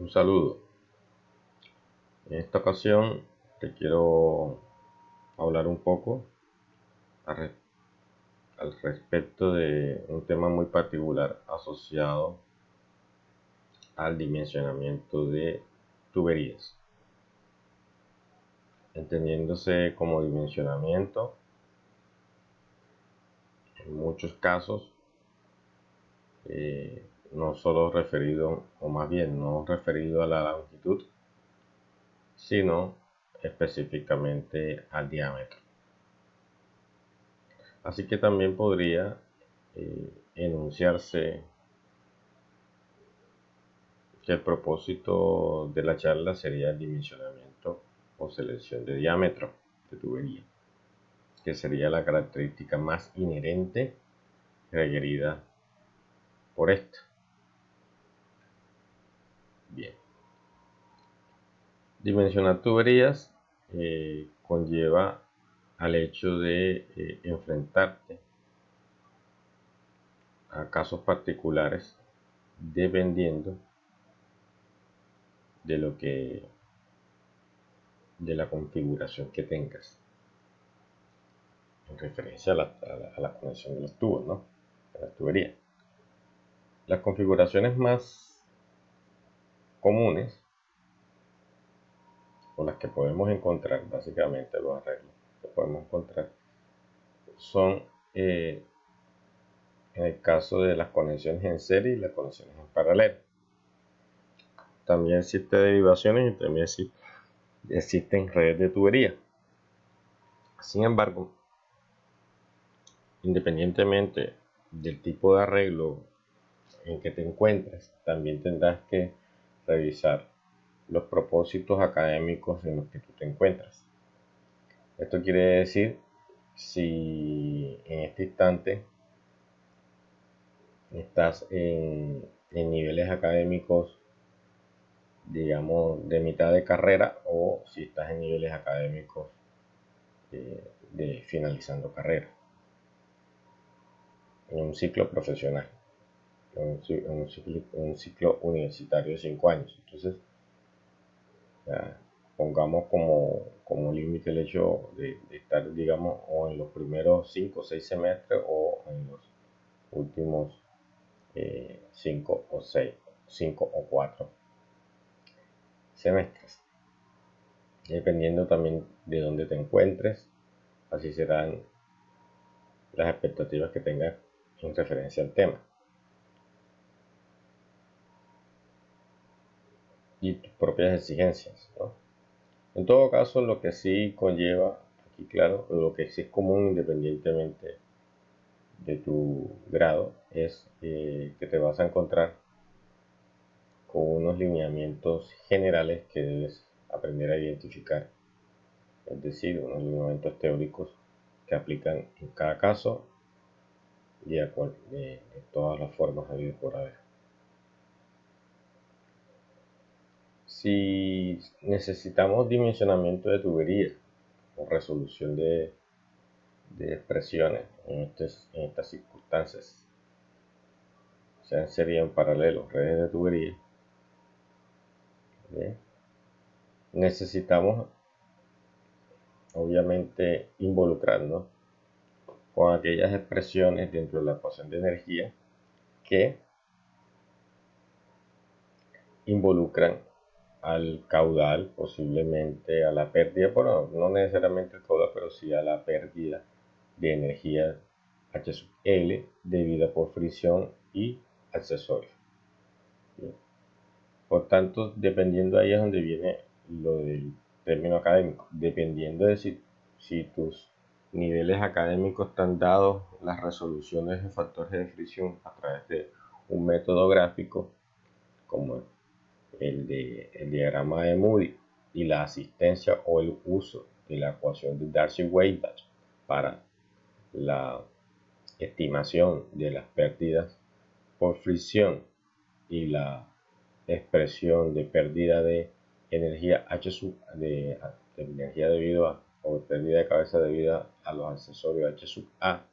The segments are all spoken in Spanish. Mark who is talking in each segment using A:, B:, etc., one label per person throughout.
A: Un saludo. En esta ocasión te quiero hablar un poco al respecto de un tema muy particular asociado al dimensionamiento de tuberías. Entendiéndose como dimensionamiento, en muchos casos, no solo referido, o más bien no referido a la longitud, sino específicamente al diámetro. Así que también podría enunciarse que el propósito de la charla sería el dimensionamiento o selección de diámetro de tubería, que sería la característica más inherente requerida por esta. Bien. Dimensionar tuberías conlleva al hecho de enfrentarte a casos particulares dependiendo de la configuración que tengas en referencia a la conexión de los tubos, ¿no? De las tuberías. Las configuraciones más comunes, o las que podemos encontrar, básicamente los arreglos que podemos encontrar, son en el caso de las conexiones en serie y las conexiones en paralelo. También existen derivaciones y también existen redes de tubería. Sin embargo, independientemente del tipo de arreglo en que te encuentres, también tendrás que revisar los propósitos académicos en los que tú te encuentras. Esto quiere decir, si en este instante estás en niveles académicos, digamos, de mitad de carrera, o si estás en niveles académicos de finalizando carrera, en un ciclo profesional, en un ciclo universitario de 5 años. Entonces, pongamos como límite el hecho de estar, digamos, o en los primeros 5 o 6 semestres, o en los últimos 5 o 6, 5 o 4 semestres. Dependiendo también de dónde te encuentres, así serán las expectativas que tengas en referencia al tema y tus propias exigencias, ¿no? En todo caso, lo que sí conlleva aquí, claro, lo que sí es común independientemente de tu grado, es que te vas a encontrar con unos lineamientos generales que debes aprender a identificar, es decir, unos lineamientos teóricos que aplican en cada caso y de todas las formas habidas por haber. Si necesitamos dimensionamiento de tuberías o resolución de expresiones en estas circunstancias, sea en serie o en paralelo, redes de tubería, necesitamos obviamente involucrarnos con aquellas expresiones dentro de la ecuación de energía que involucran al caudal, posiblemente a la pérdida, bueno, no necesariamente el caudal, pero sí a la pérdida de energía H sub L debida por fricción y accesorios. Por tanto, dependiendo, ahí es donde viene lo del término académico, dependiendo de si tus niveles académicos están dados, las resoluciones de factores de fricción a través de un método gráfico como el diagrama de Moody, y la asistencia o el uso de la ecuación de Darcy-Weisbach para la estimación de las pérdidas por fricción y la expresión de pérdida de energía H sub de energía debido a, o pérdida de cabeza debido a los accesorios H sub A,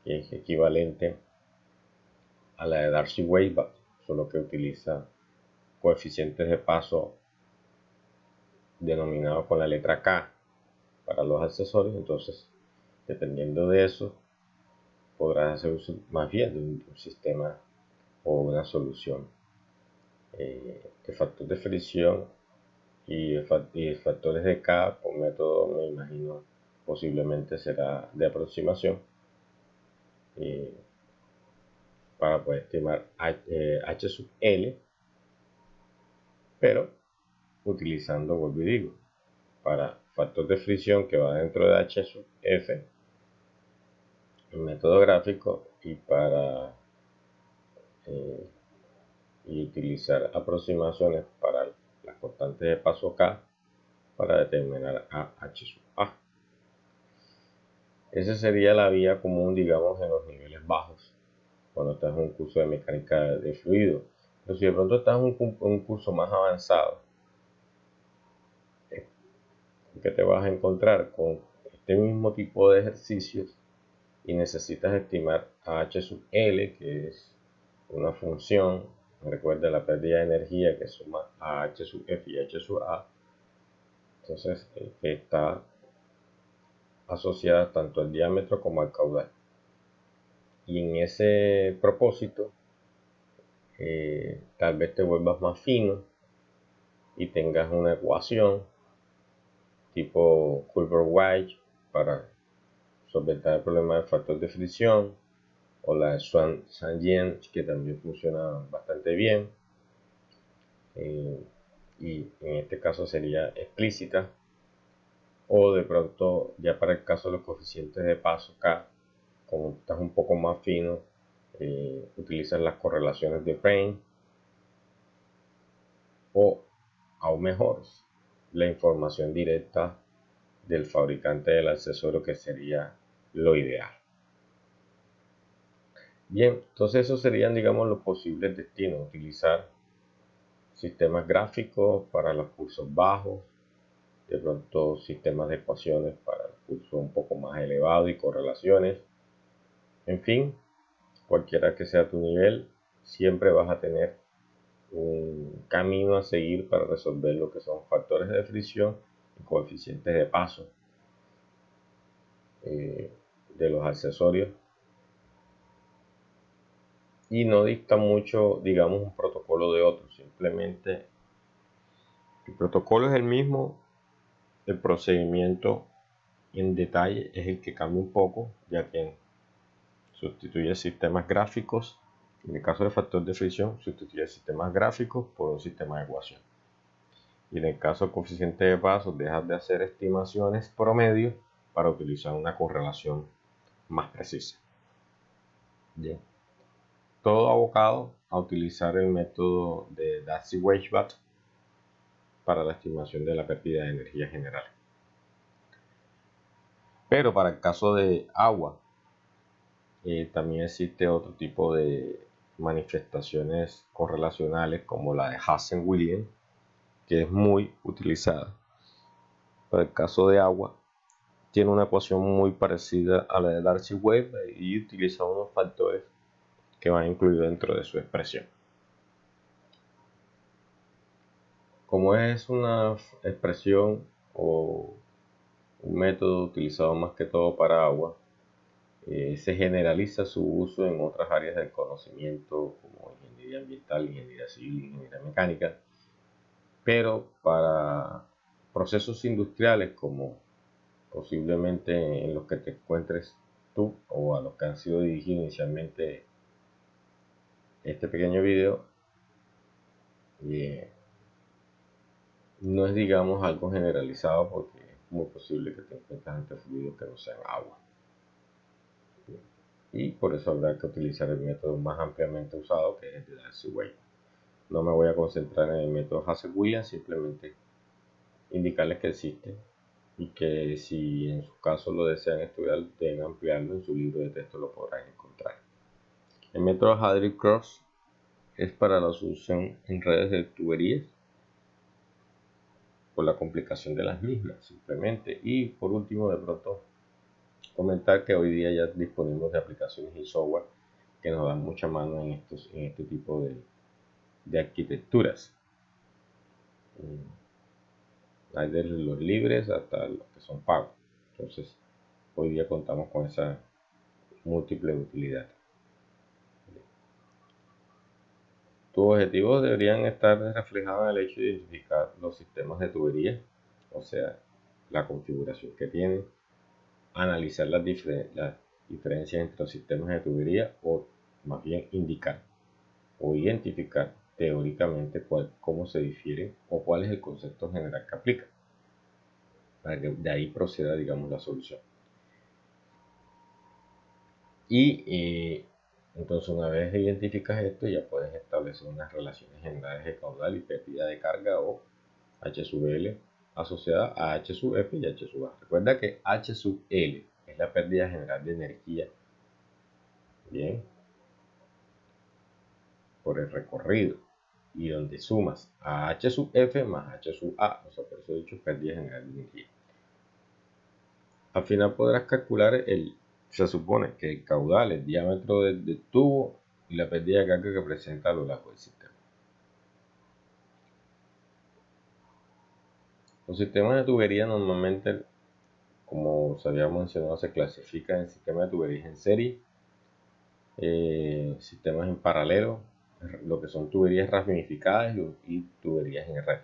A: que es equivalente a la de Darcy-Weisbach, solo que utiliza coeficientes de paso denominados con la letra K para los accesorios. Entonces, dependiendo de eso, podrás hacer uso más bien de un sistema o una solución de factor de fricción y factores de K. Por método, me imagino, posiblemente será de aproximación para poder estimar H sub L, pero utilizando, vuelvo y digo, para factor de fricción que va dentro de H sub F, el método gráfico, y para y utilizar aproximaciones para las constantes de paso K para determinar a H sub A. Esa sería la vía común, digamos, en los niveles bajos, cuando estás en un curso de mecánica de fluido. Pero si de pronto estás en un curso más avanzado, ¿qué te vas a encontrar? Con este mismo tipo de ejercicios y necesitas estimar a H sub L, que es una función, recuerda, la pérdida de energía que suma a H sub F y H sub A. Entonces, que está asociada tanto al diámetro como al caudal. Y en ese propósito, tal vez te vuelvas más fino y tengas una ecuación tipo Culver-White para solventar el problema del factor de fricción, o la Swan-Sanjen, que también funciona bastante bien, y en este caso sería explícita. O de pronto, ya para el caso de los coeficientes de paso K, como estás un poco más fino, utilizas las correlaciones de Fein, o aún mejor, la información directa del fabricante del accesorio, que sería lo ideal. Bien, entonces esos serían, digamos, los posibles destinos: utilizar sistemas gráficos para los cursos bajos, de pronto sistemas de ecuaciones para el curso un poco más elevado y correlaciones. En fin, cualquiera que sea tu nivel, siempre vas a tener un camino a seguir para resolver lo que son factores de fricción y coeficientes de paso de los accesorios, y no dista mucho, digamos, un protocolo de otro. Simplemente el protocolo es el mismo, el procedimiento en detalle es el que cambia un poco, ya que sustituye sistemas gráficos. En el caso del factor de fricción, sustituye sistemas gráficos por un sistema de ecuación. Y en el caso del coeficiente de paso, dejas de hacer estimaciones promedio para utilizar una correlación más precisa. Bien. Todo abocado a utilizar el método de Darcy-Weisbach para la estimación de la pérdida de energía general. Pero para el caso de agua, también existe otro tipo de manifestaciones correlacionales, como la de Hazen-Williams, que es muy utilizada. Para el caso de agua, tiene una ecuación muy parecida a la de Darcy-Weisbach y utiliza unos factores que van incluidos dentro de su expresión. Como es una expresión o un método utilizado más que todo para agua, se generaliza su uso en otras áreas del conocimiento, como ingeniería ambiental, ingeniería civil, ingeniería mecánica, pero para procesos industriales, como posiblemente en los que te encuentres tú o a los que han sido dirigidos inicialmente este pequeño video, no es, digamos, algo generalizado, porque es muy posible que te encuentres ante fluidos que no sean agua. Y por eso habrá que utilizar el método más ampliamente usado, que es el de Darcy-Weisbach. No me voy a concentrar en el método Hazen-Williams, simplemente indicarles que existe y que si en su caso lo desean estudiar, deben ampliarlo. En su libro de texto lo podrán encontrar. El método Hadley-Cross es para la solución en redes de tuberías, por la complicación de las mismas, simplemente. Y por último, de pronto comentar que hoy día ya disponemos de aplicaciones y software que nos dan mucha mano en este tipo de arquitecturas. Hay desde los libres hasta los que son pagos. Entonces, hoy día contamos con esa múltiple utilidad. Tus objetivos deberían estar reflejados en el hecho de identificar los sistemas de tubería, o sea, la configuración que tienen, analizar las diferencias entre los sistemas de tubería, o más bien indicar o identificar teóricamente cómo se difieren o cuál es el concepto general que aplica, para que de ahí proceda, digamos, la solución. Y entonces, una vez identificas esto, ya puedes establecer unas relaciones generales de caudal y pérdida de carga, o H sub L asociada a H sub F y H sub A. Recuerda que H sub L es la pérdida general de energía, bien, por el recorrido, y donde sumas a H sub F más H sub A, o sea, por eso he dicho pérdida general de energía. Al final podrás calcular se supone que el caudal, el diámetro del tubo y la pérdida de carga que presenta a lo largo del sistema. Los sistemas de tubería normalmente, como se había mencionado, se clasifican en sistemas de tuberías en serie, sistemas en paralelo, lo que son tuberías ramificadas y tuberías en red.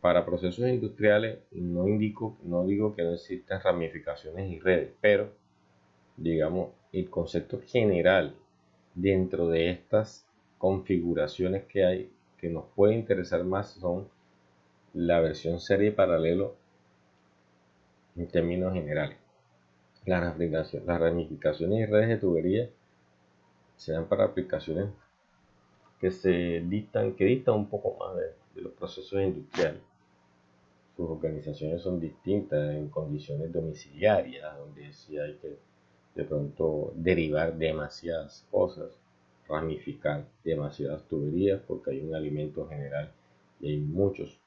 A: Para procesos industriales no digo que no existan ramificaciones y redes, pero digamos el concepto general dentro de estas configuraciones que hay que nos puede interesar más son la versión serie y paralelo en términos generales. Las ramificaciones y redes de tubería se dan para aplicaciones que distan un poco más de los procesos industriales. Sus organizaciones son distintas en condiciones domiciliarias, donde sí hay que de pronto derivar demasiadas cosas, ramificar demasiadas tuberías, porque hay un alimento general y hay muchos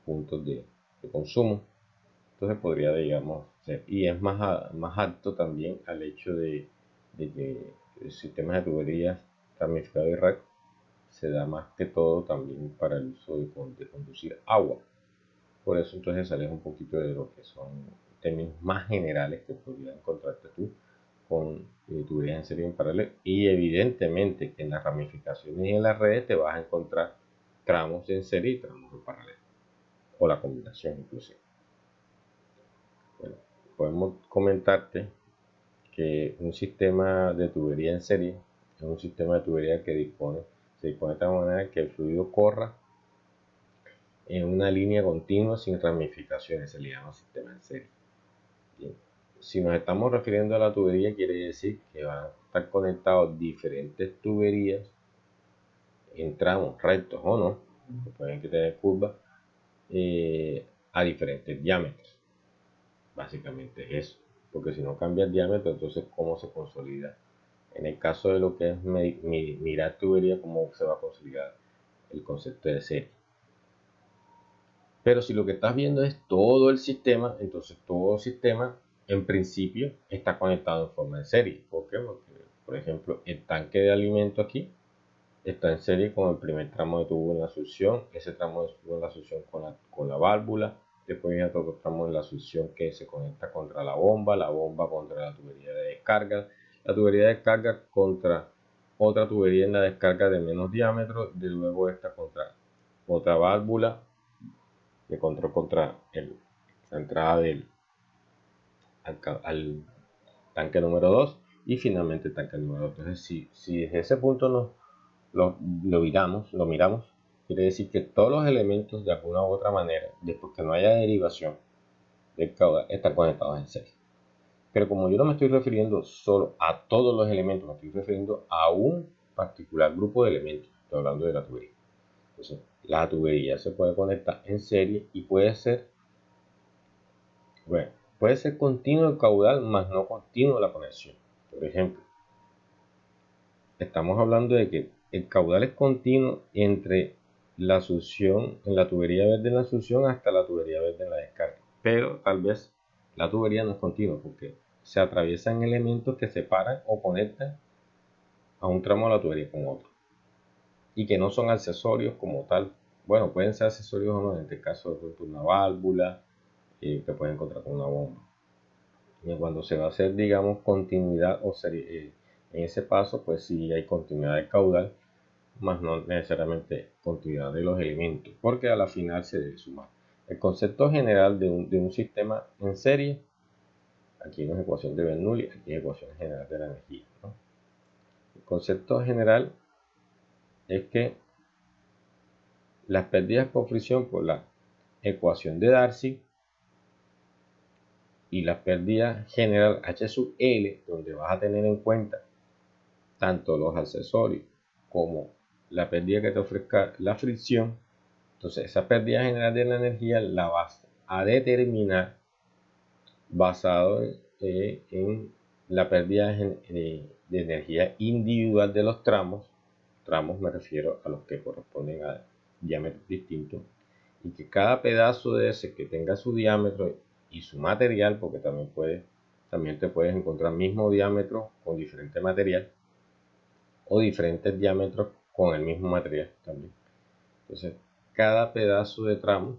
A: puntos de consumo. Entonces podría, digamos, ser, y es más alto también al hecho de que el sistema de tuberías ramificado y red se da más que todo también para el uso de conducir agua. Por eso entonces sales un poquito de lo que son términos más generales que podrías encontrarte tú con tuberías en serie en paralelo, y evidentemente que en las ramificaciones y en las redes te vas a encontrar tramos en serie y tramos en paralelo, o la combinación inclusive. Bueno, podemos comentarte que un sistema de tubería en serie es un sistema de tubería que se dispone de tal manera que el fluido corra en una línea continua sin ramificaciones, se le llama sistema en serie. Bien. Si nos estamos refiriendo a la tubería, quiere decir que van a estar conectados diferentes tuberías en tramos rectos o no, que pueden tener curvas, a diferentes diámetros. Básicamente es eso, porque si no cambia el diámetro, entonces ¿cómo se consolida? En el caso de lo que es mirar tubería, ¿cómo se va a consolidar el concepto de serie? Pero si lo que estás viendo es todo el sistema, entonces todo el sistema en principio está conectado en forma de serie. ¿Por qué? Porque, por ejemplo, el tanque de alimento aquí está en serie con el primer tramo de tubo en la succión, ese tramo de tubo en la succión con la válvula, después viene otro tramo en la succión que se conecta contra la bomba contra la tubería de descarga, la tubería de descarga contra otra tubería en la descarga de menos diámetro, de luego esta contra otra válvula de control contra la entrada al tanque número 2 y finalmente el tanque número 2. Entonces, si desde ese punto lo miramos, quiere decir que todos los elementos de alguna u otra manera, después que no haya derivación del caudal, están conectados en serie. Pero como yo no me estoy refiriendo solo a todos los elementos, me estoy refiriendo a un particular grupo de elementos. Estoy hablando de la tubería. Entonces, la tubería se puede conectar en serie y puede ser continuo el caudal, más no continuo la conexión. Por ejemplo, estamos hablando de que el caudal es continuo entre la succión, en la tubería verde en la succión hasta la tubería verde en la descarga. Pero tal vez la tubería no es continua porque se atraviesan elementos que separan o conectan a un tramo de la tubería con otro y que no son accesorios como tal bueno, pueden ser accesorios o no, en este caso de pronto una válvula que pueden encontrar con una bomba. Y cuando se va a hacer, digamos, continuidad o serie, en ese paso, pues sí hay continuidad de caudal, más no necesariamente continuidad de los elementos, porque a la final se debe sumar. El concepto general de un sistema en serie, aquí no es ecuación de Bernoulli, aquí es ecuación general de la energía, ¿no? El concepto general es que las pérdidas por fricción por la ecuación de Darcy y la pérdida general H sub L, donde vas a tener en cuenta tanto los accesorios como la pérdida que te ofrezca la fricción. Entonces esa pérdida general de la energía la vas a determinar basado en la pérdida de energía individual de los tramos. Tramos me refiero a los que corresponden a diámetros distintos, y que cada pedazo de ese que tenga su diámetro y su material, porque también te puedes encontrar mismo diámetro con diferente material o diferentes diámetros con el mismo material también. Entonces cada pedazo de tramo,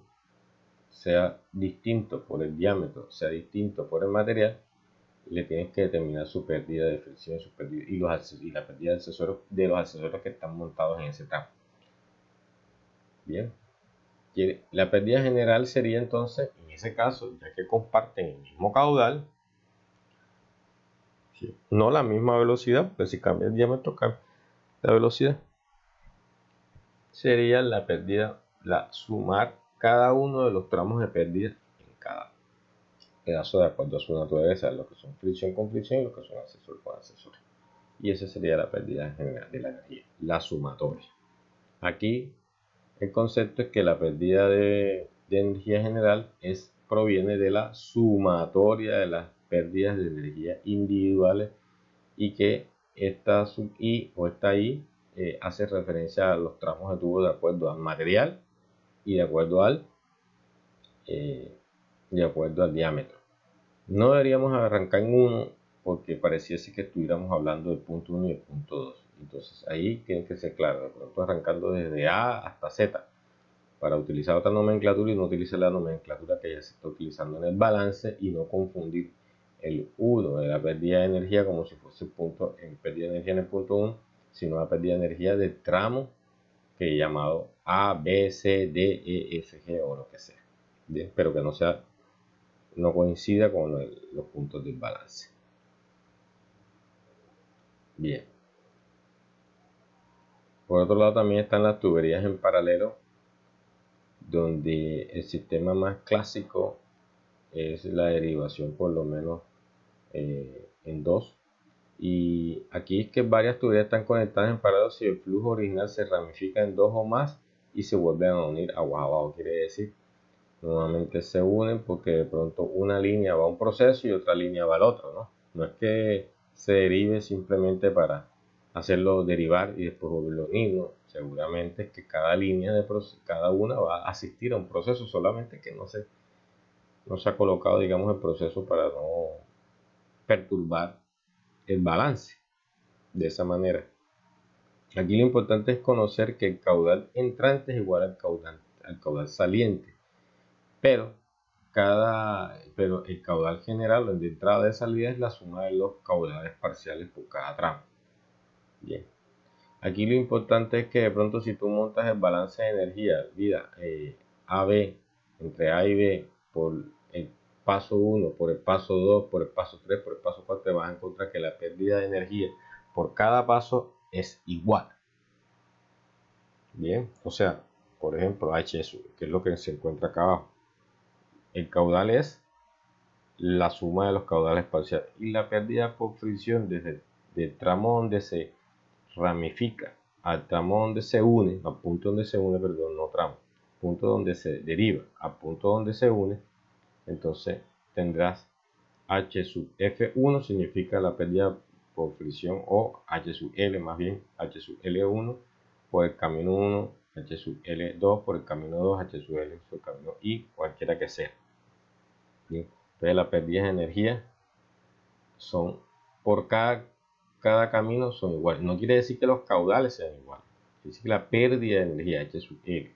A: sea distinto por el diámetro, sea distinto por el material, le tienes que determinar su pérdida de fricción y la pérdida de los accesorios que están montados en ese tramo. Bien, la pérdida general sería entonces, en ese caso, ya que comparten el mismo caudal, no la misma velocidad, porque si cambia el diámetro, cambia la velocidad, sería la pérdida, sumar cada uno de los tramos de pérdida en cada pedazo de acuerdo a su naturaleza, lo que son fricción con fricción y lo que son accesorios con accesorios. Y esa sería la pérdida general de la energía, la sumatoria. Aquí el concepto es que la pérdida de energía general proviene de la sumatoria de las pérdidas de energía individuales, y que esta sub I o esta I hace referencia a los tramos de tubo de acuerdo al material y de acuerdo al diámetro. No deberíamos arrancar en uno, porque pareciese que estuviéramos hablando del punto 1 y el punto 2. Entonces ahí tiene que ser claro, de pronto arrancando desde A hasta Z, para utilizar otra nomenclatura y no utilizar la nomenclatura que ya se está utilizando en el balance, y no confundir el 1 de la pérdida de energía como si fuese pérdida de energía en el punto 1, sino la pérdida de energía del tramo que he llamado A, B, C, D, E, F, G o lo que sea. Bien, pero que no coincida con los puntos del balance. Bien. Por otro lado también están las tuberías en paralelo, donde el sistema más clásico es la derivación por lo menos en dos. Y aquí es que varias tuberías están conectadas en paralelo si el flujo original se ramifica en dos o más y se vuelven a unir aguas abajo. Quiere decir, nuevamente se unen porque de pronto una línea va a un proceso y otra línea va al otro, ¿no? No es que se derive simplemente para hacerlo derivar y después volverlo a unir, ¿no? Seguramente es que cada línea cada una va a asistir a un proceso, solamente que no se ha colocado, digamos, el proceso para no perturbar el balance de esa manera. Aquí lo importante es conocer que el caudal entrante es igual al caudal saliente, pero el caudal general, el de entrada y de salida, es la suma de los caudales parciales por cada tramo. Bien. Aquí lo importante es que de pronto, si tú montas el balance de energía, AB, entre A y B, por el paso 1, por el paso 2, por el paso 3, por el paso 4, te vas a encontrar que la pérdida de energía por cada paso es igual. Bien, o sea, por ejemplo, H, que es lo que se encuentra acá abajo. El caudal es la suma de los caudales parciales, y la pérdida por fricción desde el tramo donde se ramifica al tramo donde se une, al punto donde se une, perdón, no tramo, punto donde se deriva al punto donde se une. Entonces tendrás H sub F1 significa la pérdida por fricción, o H sub L, más bien H sub L1 por el camino 1, H sub L2 por el camino 2, H sub L por el camino I, cualquiera que sea. Bien. Entonces las pérdidas de energía son por cada camino son iguales. No quiere decir que los caudales sean iguales, quiere decir que la pérdida de energía H sub L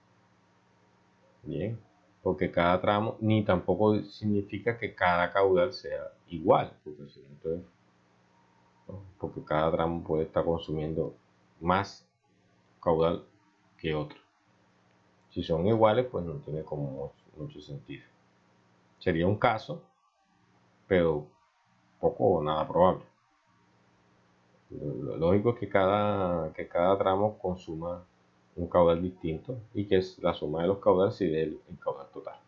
A: Bien, porque cada tramo, ni tampoco significa que cada caudal sea igual, entonces, ¿no? Porque cada tramo puede estar consumiendo más caudal que otro. Si son iguales, pues no tiene como mucho sentido. Sería un caso, pero poco o nada probable. Lo lógico es que cada tramo consuma un caudal distinto y que la suma de los caudales se dé el caudal total.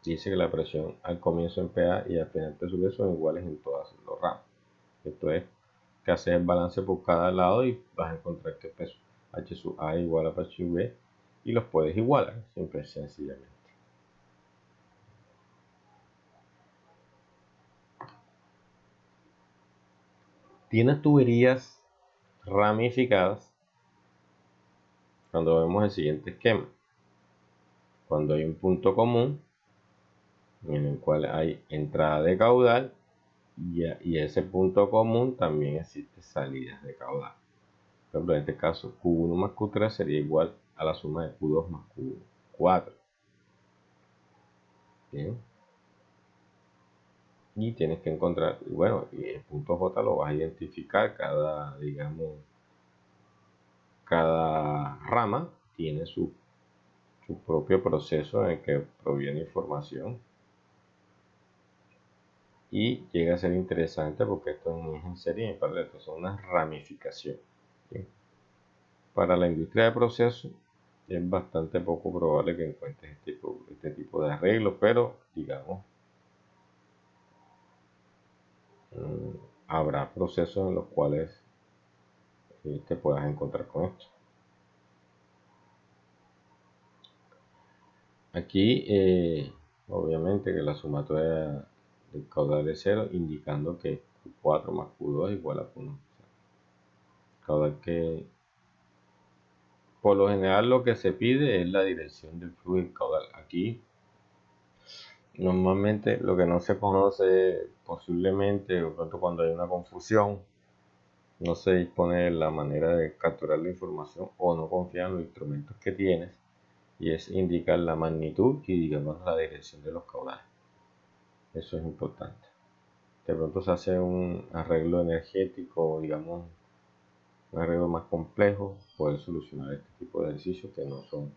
A: Dice que la presión al comienzo en PA y al final de su son iguales en todos los ramos. Esto es que haces el balance por cada lado y vas a encontrar que peso H sub A igual a P sub B y los puedes igualar, simple y sencillamente. Tienes tuberías ramificadas cuando vemos el siguiente esquema. Cuando hay un punto común en el cual hay entrada de caudal y ese punto común también existe salidas de caudal. Por ejemplo, en este caso Q1 más Q3 sería igual a la suma de Q2 más Q4. Bien. Y tienes que encontrar, bueno, y el punto J lo vas a identificar, cada rama tiene su propio proceso en el que proviene información y llega a ser interesante porque esto no es en serie ni en paralelo, esto es una ramificación. ¿Bien? Para la industria de procesos es bastante poco probable que encuentres este tipo de arreglos, pero digamos, habrá procesos en los cuales te puedas encontrar con esto. Aquí, obviamente que la sumatoria del caudal es 0, indicando que Q4 más Q2 es igual a Q1. Caudal que, por lo general, lo que se pide es la dirección del flujo del caudal. Aquí, normalmente, lo que no se conoce, posiblemente, o pronto cuando hay una confusión, no se dispone de la manera de capturar la información o no confía en los instrumentos que tienes, y es indicar la magnitud y, digamos, la dirección de los caudales. Eso es importante. De pronto se hace un arreglo energético, digamos, un arreglo más complejo, poder solucionar este tipo de ejercicios que no son,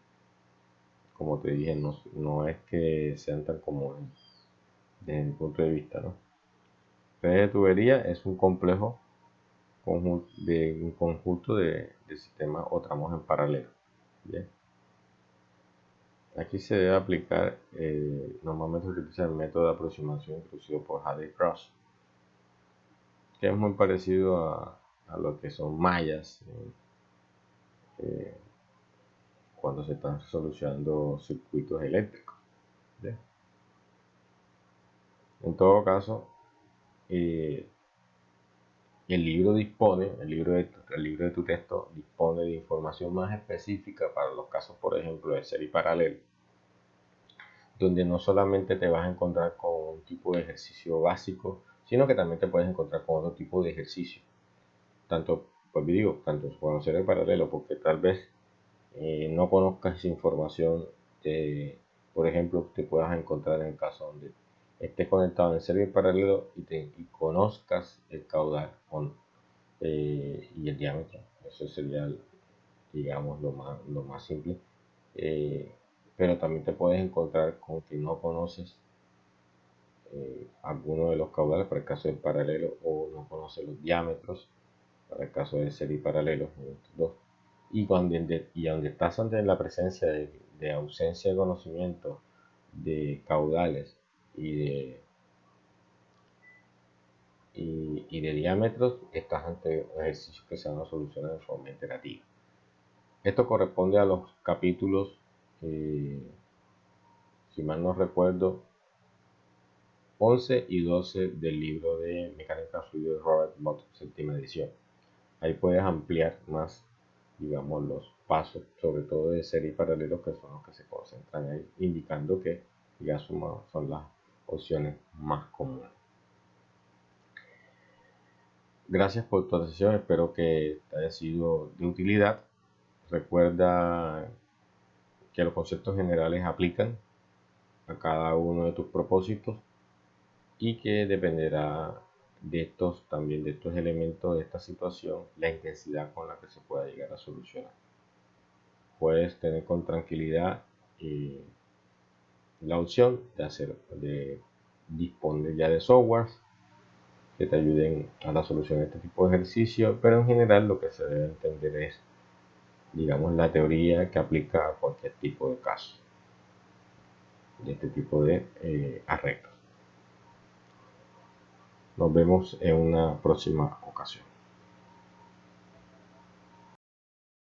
A: como te dije, no es que sean tan comunes desde mi punto de vista, ¿no? Red de tubería es un complejo un conjunto de sistemas o tramos en paralelo. ¿Bien? Aquí se debe aplicar, normalmente se utiliza el método de aproximación introducido por Hardy-Cross, que es muy parecido a lo que son mallas cuando se están solucionando circuitos eléctricos. ¿Bien? En todo caso, el libro el libro de tu texto dispone de información más específica para los casos, por ejemplo, de serie paralelo, donde no solamente te vas a encontrar con un tipo de ejercicio básico, sino que también te puedes encontrar con otro tipo de ejercicio. Tanto, pues digo, tanto conocer el paralelo, porque tal vez no conozcas esa información, por ejemplo, te puedas encontrar en el caso donde estés conectado en serie paralelo y conozcas el caudal y el diámetro. Eso sería, digamos, lo más simple. Pero también te puedes encontrar con que no conoces alguno de los caudales para el caso del paralelo o no conoces los diámetros para el caso de serie paralelo. Y donde estás ante la presencia de ausencia de conocimiento de caudales y de diámetros, estás ante ejercicios que se van a solucionar de forma iterativa. Esto corresponde a los capítulos, si mal no recuerdo, 11 y 12 del libro de Mecánica Fluida de Robert Mott, séptima edición. Ahí puedes ampliar más, digamos, los pasos, sobre todo de serie y paralelos, que son los que se concentran ahí, indicando que ya son las opciones más comunes. Gracias por tu atención, espero que te haya sido de utilidad. Recuerda que los conceptos generales aplican a cada uno de tus propósitos y que dependerá de estos elementos, de esta situación, la intensidad con la que se pueda llegar a solucionar. Puedes tener con tranquilidad la opción de disponer ya de softwares que te ayuden a la solución de este tipo de ejercicio, pero en general lo que se debe entender es, digamos, la teoría que aplica a cualquier tipo de caso de este tipo de arreglos. Nos vemos en una próxima ocasión.